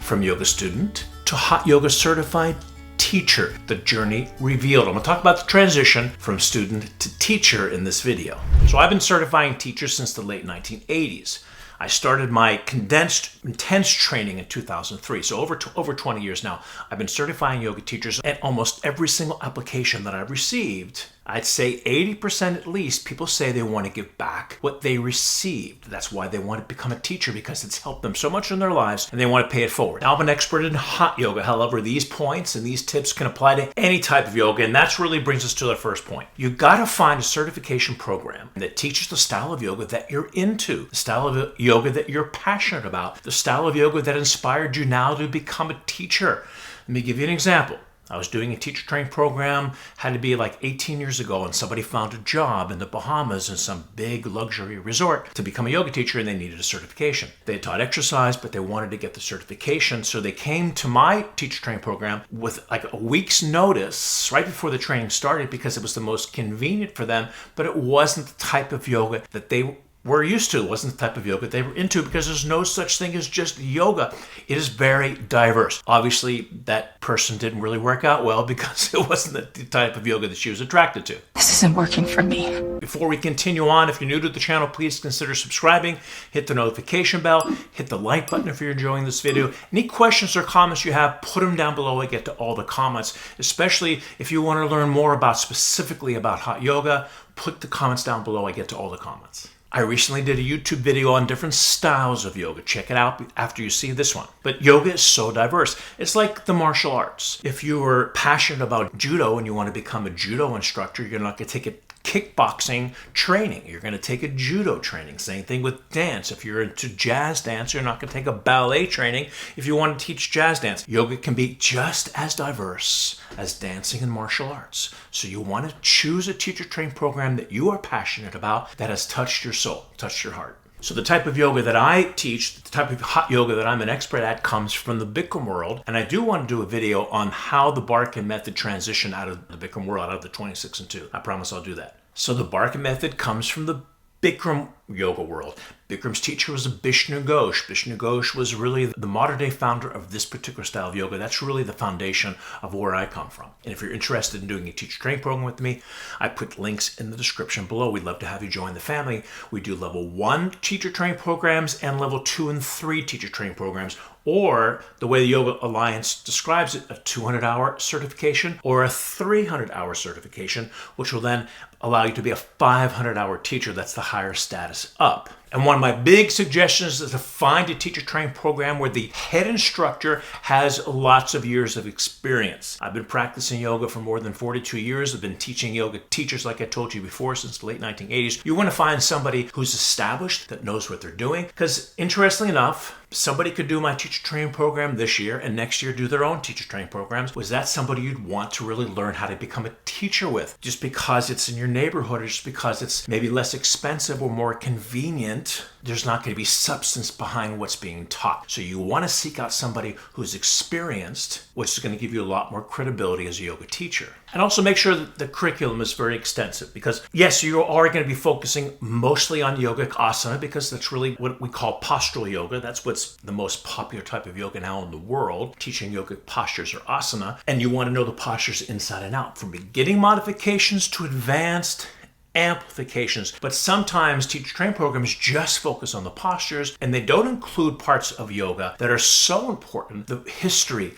From yoga student to hot yoga certified teacher, the journey revealed. I'm going to talk about the transition from student to teacher in this video. So I've been certifying teachers since the late 1980s. I started my condensed, intense training in 2003. So over 20 years now, I've been certifying yoga teachers, and almost every single application that I've received, I'd say 80% at least, people say they want to give back what they received. That's why they want to become a teacher, because it's helped them so much in their lives and they want to pay it forward. Now, I'm an expert in hot yoga. However, these points and these tips can apply to any type of yoga, and that's really brings us to the first point. You got to find a certification program that teaches the style of yoga that you're into, the style of yoga that you're passionate about, the style of yoga that inspired you now to become a teacher. Let me give you an example. I was doing a teacher training program, had to be like 18 years ago, and somebody found a job in the Bahamas in some big luxury resort to become a yoga teacher, and they needed a certification. They had taught exercise, but they wanted to get the certification, so they came to my teacher training program with like a week's notice right before the training started, because it was the most convenient for them, but it wasn't the type of yoga that they were used to. It wasn't the type of yoga they were into, because there's no such thing as just yoga. It is very diverse. Obviously, that person didn't really work out well, because it wasn't the type of yoga that she was attracted to. This isn't working for me. Before we continue on, if you're new to the channel, please consider subscribing, hit the notification bell, hit the like button if you're enjoying this video. Any questions or comments you have, put them down below. I get to all the comments, especially if you want to learn more about specifically about hot yoga. Put the comments down below. I get to all the comments. I recently did a YouTube video on different styles of yoga. Check it out after you see this one. But yoga is so diverse. It's like the martial arts. If you are passionate about judo and you want to become a judo instructor, you're not going to take a kickboxing training. You're going to take a judo training. Same thing with dance. If you're into jazz dance, you're not going to take a ballet training if you want to teach jazz dance. Yoga can be just as diverse as dancing and martial arts. So you want to choose a teacher training program that you are passionate about, that has touched your soul, touched your heart. So the type of yoga that I teach, the type of hot yoga that I'm an expert at, comes from the Bikram world. And I do want to do a video on how the Barkan method transitioned out of the Bikram world, out of the 26 and 2. I promise I'll do that. So the Barkan method comes from the Bikram yoga world. Bikram's teacher was Vishnu Ghosh. Vishnu Ghosh was really the modern day founder of this particular style of yoga. That's really the foundation of where I come from. And if you're interested in doing a teacher training program with me, I put links in the description below. We'd love to have you join the family. We do level 1 teacher training programs and level 2 and 3 teacher training programs, or the way the Yoga Alliance describes it, a 200-hour certification or a 300-hour certification, which will then allow you to be a 500-hour teacher. That's the higher status up. And one of my big suggestions is to find a teacher training program where the head instructor has lots of years of experience. I've been practicing yoga for more than 42 years. I've been teaching yoga teachers, like I told you before, since the late 1980s. You want to find somebody who's established, that knows what they're doing, because interestingly enough, somebody could do my teacher training program this year and next year do their own teacher training programs. Was that somebody you'd want to really learn how to become a teacher with? Just because it's in your neighborhood, or just because it's maybe less expensive or more convenient, there's not going to be substance behind what's being taught. So you want to seek out somebody who's experienced, which is going to give you a lot more credibility as a yoga teacher. And also make sure that the curriculum is very extensive, because yes, you are going to be focusing mostly on yogic asana, because that's really what we call postural yoga. That's what's the most popular type of yoga now in the world, teaching yogic postures or asana. And you want to know the postures inside and out, from beginning modifications to advanced amplifications. But sometimes teacher training programs just focus on the postures, and they don't include parts of yoga that are so important: the history,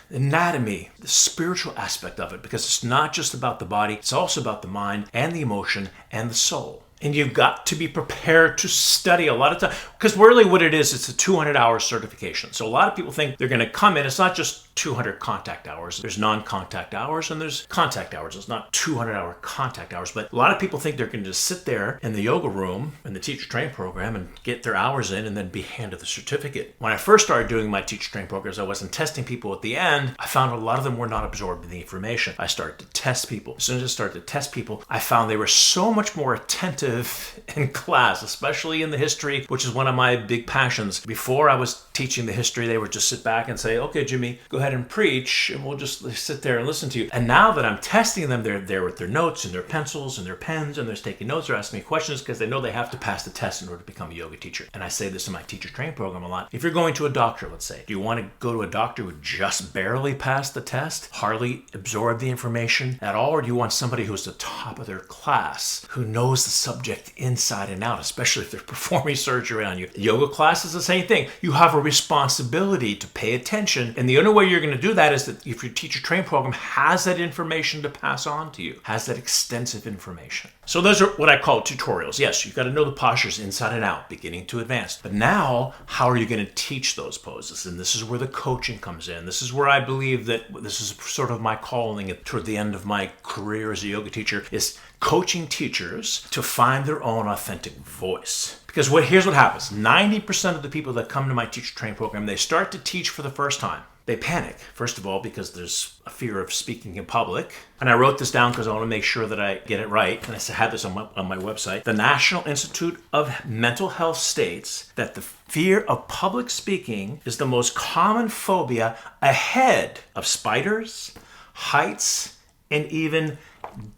anatomy, the spiritual aspect of it, because it's not just about the body, it's also about the mind and the emotion and the soul. And you've got to be prepared to study a lot of time, because really what it is, it's a 200-hour certification. So a lot of people think they're going to come in, it's not just 200 contact hours. There's non-contact hours and there's contact hours. It's not 200-hour contact hours, but a lot of people think they're going to just sit there in the yoga room in the teacher training program and get their hours in and then be handed the certificate. When I first started doing my teacher training programs, I wasn't testing people at the end. I found a lot of them were not absorbing the information. I started to test people. As soon as I started to test people, I found they were so much more attentive in class, especially in the history, which is one of my big passions. Before, I was teaching the history, they would just sit back and say, okay, Jimmy, go ahead and preach, and we'll just sit there and listen to you. And now that I'm testing them, they're there with their notes and their pencils and their pens, and they're taking notes, they're asking me questions because they know they have to pass the test in order to become a yoga teacher. And I say this in my teacher training program a lot. If you're going to a doctor, let's say, do you want to go to a doctor who just barely passed the test, hardly absorbed the information at all, or do you want somebody who's the top of their class, who knows the subject inside and out, especially if they're performing surgery on you? Yoga class is the same thing. You have a responsibility to pay attention, and the only way you're going to do that is that if your teacher training program has that information to pass on to you, has that extensive information. So those are what I call tutorials. Yes, you've got to know the postures inside and out, beginning to advanced. But now, how are you going to teach those poses? And this is where the coaching comes in. This is where I believe that this is sort of my calling toward the end of my career as a yoga teacher, is coaching teachers to find their own authentic voice. Because here's what happens. 90% of the people that come to my teacher training program, they start to teach for the first time. They panic, first of all, because there's a fear of speaking in public. And I wrote this down because I want to make sure that I get it right. And I had this on my website. The National Institute of Mental Health states that the fear of public speaking is the most common phobia ahead of spiders, heights, and even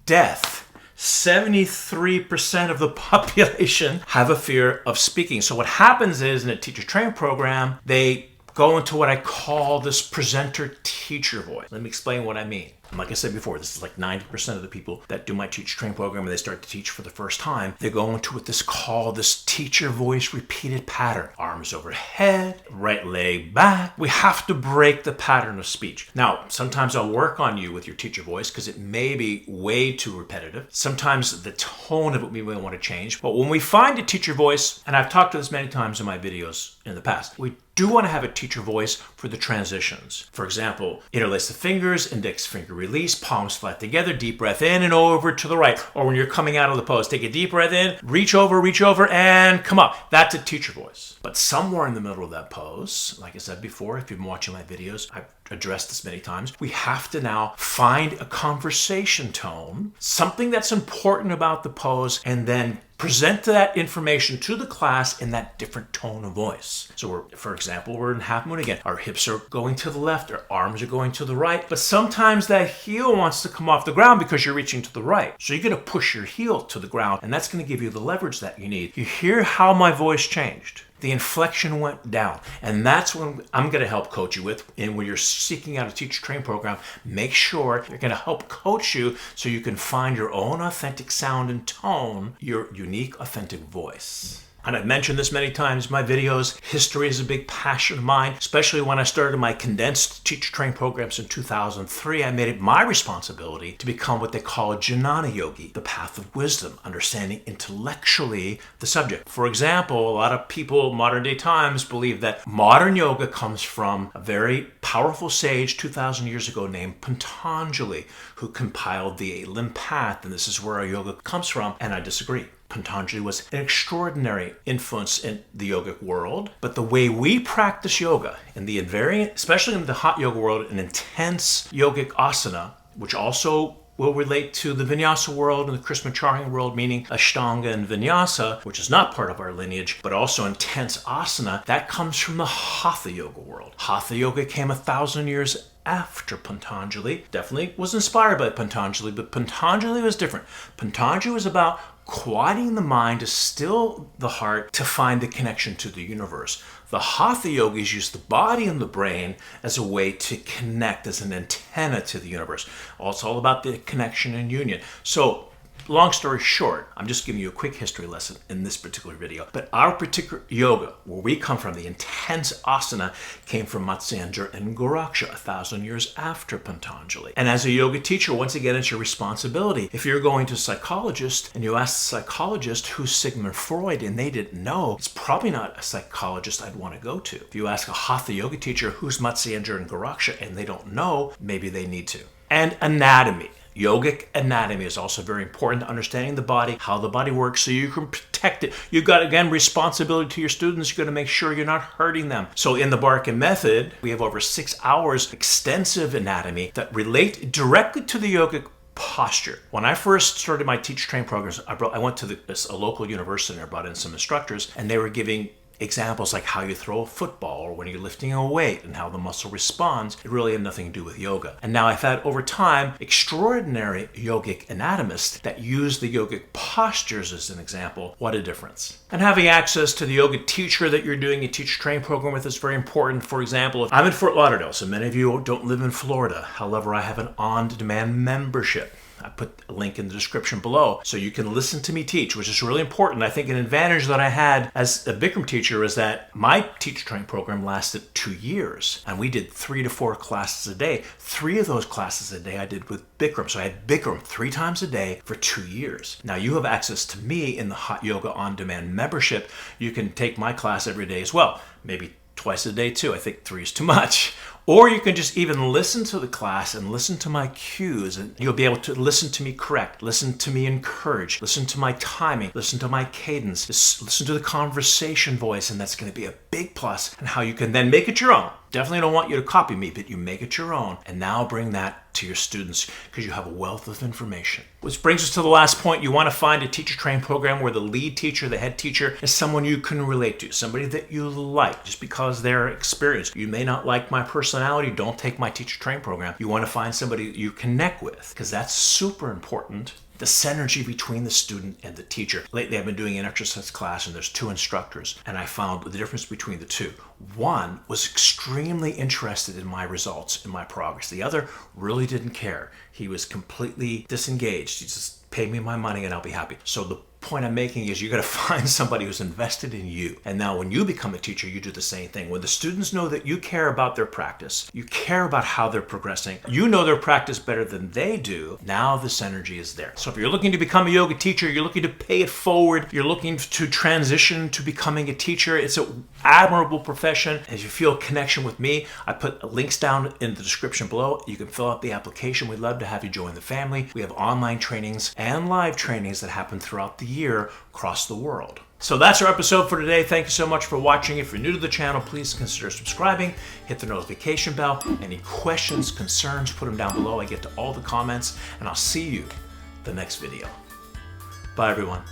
death. 73% of the population have a fear of speaking. So what happens is in a teacher training program, they go into what I call this presenter-teacher voice. Let me explain what I mean. And like I said before, this is like 90% of the people that do my teacher training program and they start to teach for the first time. They go into what this teacher voice repeated pattern. Arms overhead, right leg back. We have to break the pattern of speech. Now, sometimes I'll work on you with your teacher voice because it may be way too repetitive. Sometimes the tone of it we may want to change. But when we find a teacher voice, and I've talked to this many times in my videos in the past, we do want to have a teacher voice for the transitions. For example, interlace the fingers, index finger release, palms flat together, deep breath in and over to the right. Or when you're coming out of the pose, take a deep breath in, reach over, and come up. That's a teacher voice. But somewhere in the middle of that pose, like I said before, if you've been watching my videos, I've addressed this many times, we have to now find a conversation tone, something that's important about the pose, and then present that information to the class in that different tone of voice. So for example, we're in half moon again. Our hips are going to the left, our arms are going to the right, but sometimes that heel wants to come off the ground because you're reaching to the right. So you're going to push your heel to the ground, and that's going to give you the leverage that you need. You hear how my voice changed. The inflection went down. And that's what I'm going to help coach you with. And when you're seeking out a teacher training program, make sure you're going to help coach you so you can find your own authentic sound and tone, your unique authentic voice. And I've mentioned this many times in my videos. History is a big passion of mine, especially when I started my condensed teacher training programs in 2003. I made it my responsibility to become what they call a Jnana Yogi, the path of wisdom, understanding intellectually the subject. For example, a lot of people, modern day times, believe that modern yoga comes from a very powerful sage 2,000 years ago named Patanjali, who compiled the Eight-Limb Path, and this is where our yoga comes from, and I disagree. Patanjali was an extraordinary influence in the yogic world, but the way we practice yoga, in the invariant, especially in the hot yoga world, an intense yogic asana, which also will relate to the Vinyasa world and the Krishnacharya world, meaning Ashtanga and Vinyasa, which is not part of our lineage, but also intense asana, that comes from the Hatha yoga world. Hatha yoga came 1,000 years after Patanjali. Definitely was inspired by Patanjali, but Patanjali was different. Patanjali was about quieting the mind to still the heart to find the connection to the universe. The Hatha yogis use the body and the brain as a way to connect, as an antenna to the universe. It's all about the connection and union. So, long story short, I'm just giving you a quick history lesson in this particular video. But our particular yoga, where we come from, the intense asana, came from Matsyendra and Goraksha 1,000 years after Patanjali. And as a yoga teacher, once again, it's your responsibility. If you're going to a psychologist and you ask the psychologist who's Sigmund Freud and they didn't know, it's probably not a psychologist I'd want to go to. If you ask a Hatha yoga teacher who's Matsyendra and Goraksha and they don't know, maybe they need to. And anatomy. Yogic anatomy is also very important, understanding the body, how the body works, so you can protect it. You've got, again, responsibility to your students. You've got to make sure you're not hurting them. So in the Barkan method, we have over 6 hours extensive anatomy that relate directly to the yogic posture. When I first started my teacher training programs, I went to a local university and I brought in some instructors, and they were giving examples like how you throw a football or when you're lifting a weight and how the muscle responds, it really had nothing to do with yoga. And now I've had over time extraordinary yogic anatomists that use the yogic postures as an example. What a difference. And having access to the yoga teacher that you're doing a teacher training program with is very important. For example, I'm in Fort Lauderdale, so many of you don't live in Florida. However, I have an on-demand membership. I put a link in the description below so you can listen to me teach, which is really important. I think an advantage that I had as a Bikram teacher is that my teacher training program lasted 2 years, and we did 3 to 4 classes a day. 3 of those classes a day I did with Bikram. So I had Bikram 3 times a day for 2 years. Now you have access to me in the Hot Yoga On Demand membership. You can take my class every day as well, maybe twice a day too. I think 3 is too much. Or you can just even listen to the class and listen to my cues, and you'll be able to listen to me correct, listen to me encourage, listen to my timing, listen to my cadence, just listen to the conversation voice, and that's going to be a big plus, and how you can then make it your own. Definitely don't want you to copy me, but you make it your own, and now bring that to your students because you have a wealth of information. Which brings us to the last point. You want to find a teacher training program where the lead teacher, the head teacher, is someone you can relate to, somebody that you like just because they're experienced. You may not like my personality, don't take my teacher training program. You want to find somebody that you connect with because that's super important. The synergy between the student and the teacher. Lately, I've been doing an exercise class and there's 2 instructors, and I found the difference between the 2. One was extremely interested in my results, in my progress. The other really didn't care. He was completely disengaged. He just paid me my money and I'll be happy. So the point I'm making is you got to find somebody who's invested in you. And now when you become a teacher, you do the same thing. When the students know that you care about their practice, you care about how they're progressing, you know their practice better than they do, now the synergy is there. So if you're looking to become a yoga teacher, you're looking to pay it forward, you're looking to transition to becoming a teacher, it's an admirable profession. As you feel a connection with me, I put links down in the description below. You can fill out the application. We'd love to have you join the family. We have online trainings and live trainings that happen throughout the year across the world. So that's our episode for today. Thank you so much for watching. If you're new to the channel, please consider subscribing, hit the notification bell. Any questions, concerns, put them down below. I get to all the comments, and I'll see you the next video. Bye, everyone.